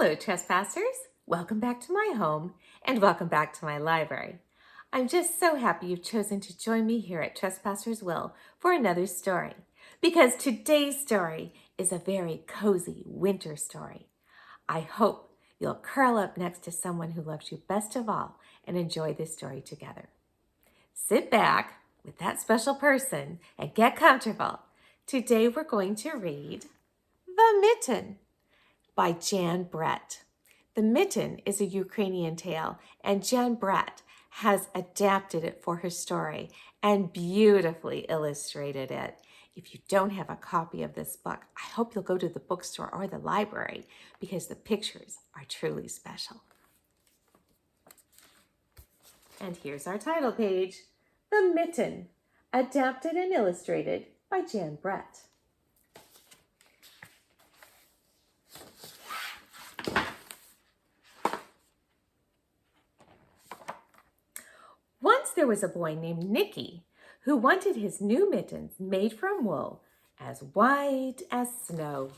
Hello, trespassers. Welcome back to my home and welcome back to my library. I'm just so happy you've chosen to join me here at Trespassers Will for another story, because today's story is a very cozy winter story. I hope you'll curl up next to someone who loves you best of all and enjoy this story together. Sit back with that special person and get comfortable. Today we're going to read The Mitten by Jan Brett. The Mitten is a Ukrainian tale, and Jan Brett has adapted it for her story and beautifully illustrated it. If you don't have a copy of this book, I hope you'll go to the bookstore or the library because the pictures are truly special. And here's our title page, The Mitten, adapted and illustrated by Jan Brett. Once there was a boy named Nicky who wanted his new mittens made from wool as white as snow.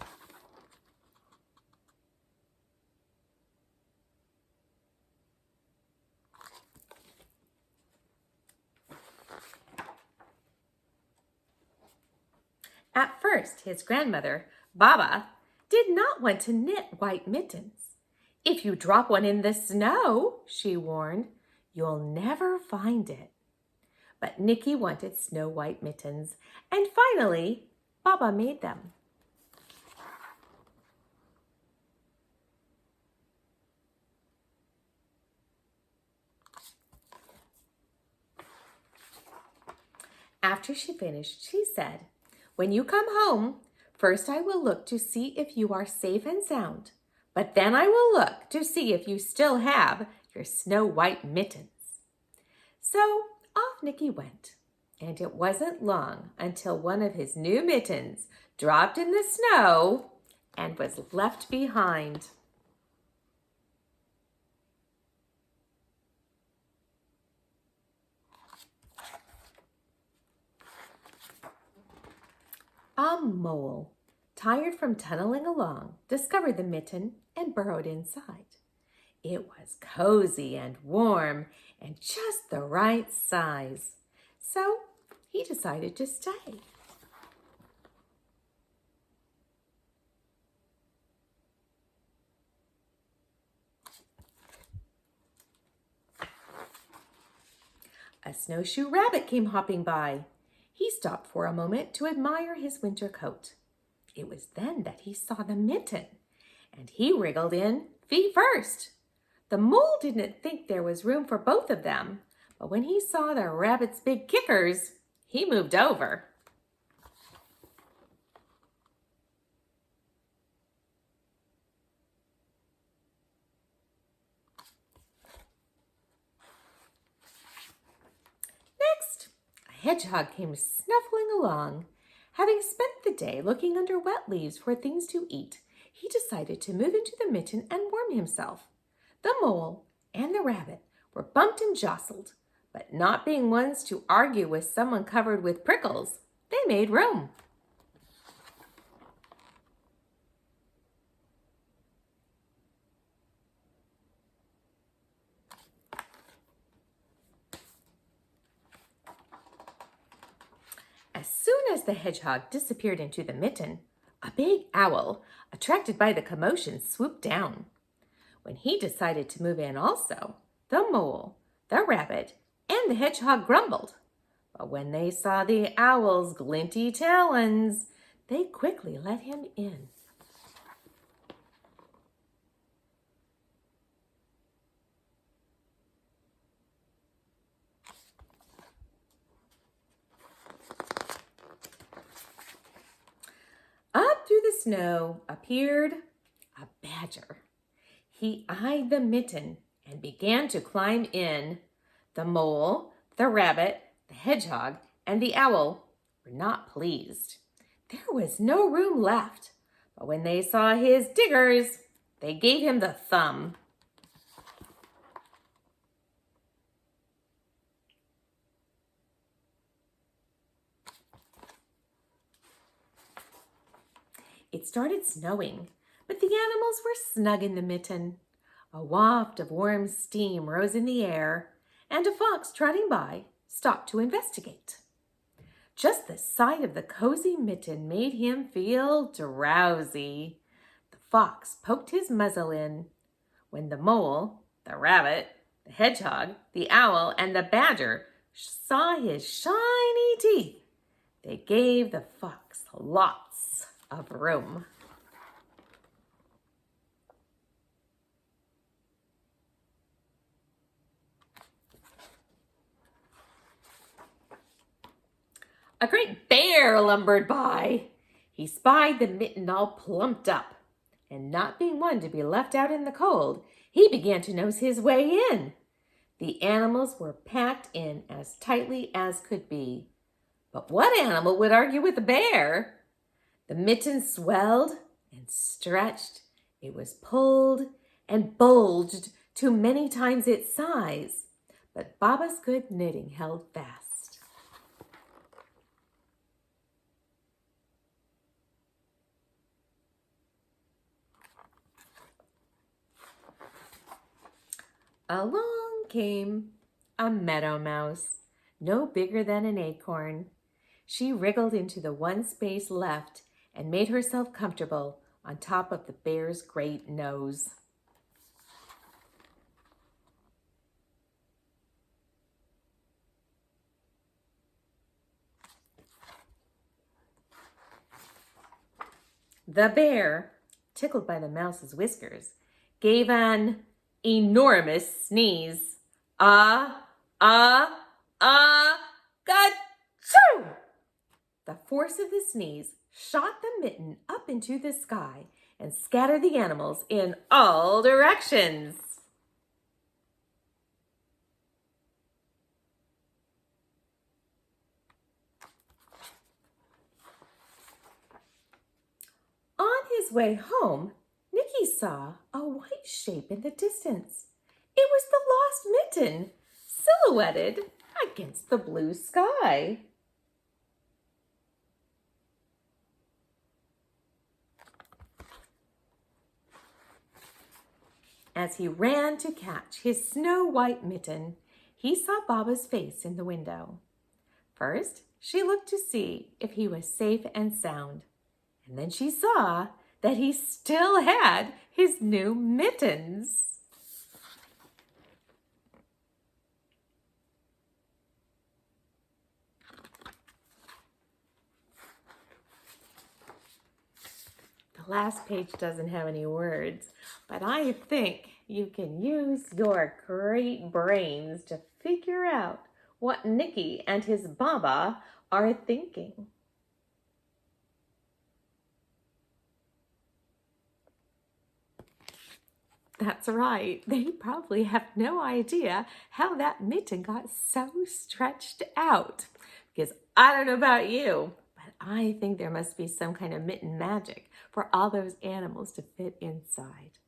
At first, his grandmother, Baba, did not want to knit white mittens. "If you drop one in the snow," she warned, "you'll never find it." But Nicky wanted snow white mittens, and finally, Baba made them. After she finished, she said, "When you come home, first I will look to see if you are safe and sound, but then I will look to see if you still have your snow white mittens." So off Nicky went, and it wasn't long until one of his new mittens dropped in the snow and was left behind. A mole, tired from tunneling along, discovered the mitten and burrowed inside. It was cozy and warm and just the right size. So he decided to stay. A snowshoe rabbit came hopping by. He stopped for a moment to admire his winter coat. It was then that he saw the mitten, and he wriggled in feet first. The mole didn't think there was room for both of them, but when he saw the rabbit's big kickers, he moved over. Next, a hedgehog came snuffling along. Having spent the day looking under wet leaves for things to eat, he decided to move into the mitten and warm himself. The mole and the rabbit were bumped and jostled, but not being ones to argue with someone covered with prickles, they made room. As soon as the hedgehog disappeared into the mitten, a big owl, attracted by the commotion, swooped down. When he decided to move in also, the mole, the rabbit, and the hedgehog grumbled. But when they saw the owl's glinty talons, they quickly let him in. Up through the snow appeared a badger. He eyed the mitten and began to climb in. The mole, the rabbit, the hedgehog, and the owl were not pleased. There was no room left, but when they saw his diggers, they gave him the thumb. It started snowing, but the animals were snug in the mitten. A waft of warm steam rose in the air, and a fox trotting by stopped to investigate. Just the sight of the cozy mitten made him feel drowsy. The fox poked his muzzle in. When the mole, the rabbit, the hedgehog, the owl, and the badger saw his shiny teeth, they gave the fox lots of room. A great bear lumbered by. He spied the mitten all plumped up, and not being one to be left out in the cold, he began to nose his way in. The animals were packed in as tightly as could be. But what animal would argue with a bear? The mitten swelled and stretched. It was pulled and bulged to many times its size. But Baba's good knitting held fast. Along came a meadow mouse, no bigger than an acorn. She wriggled into the one space left and made herself comfortable on top of the bear's great nose. The bear, tickled by the mouse's whiskers, gave an enormous sneeze. Ah, ah, ah, gachoo! The force of the sneeze shot the mitten up into the sky and scattered the animals in all directions. On his way home, Nicky saw a white shape in the distance. It was the lost mitten, silhouetted against the blue sky. As he ran to catch his snow-white mitten, he saw Baba's face in the window. First, she looked to see if he was safe and sound, and then she saw that he still had his new mittens. The last page doesn't have any words, but I think you can use your great brains to figure out what Nicky and his Baba are thinking. That's right. They probably have no idea how that mitten got so stretched out. Because I don't know about you, but I think there must be some kind of mitten magic for all those animals to fit inside.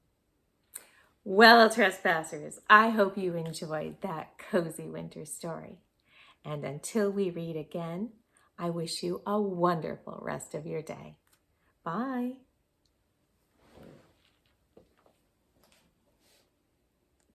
Well, trespassers, I hope you enjoyed that cozy winter story. And until we read again, I wish you a wonderful rest of your day. Bye.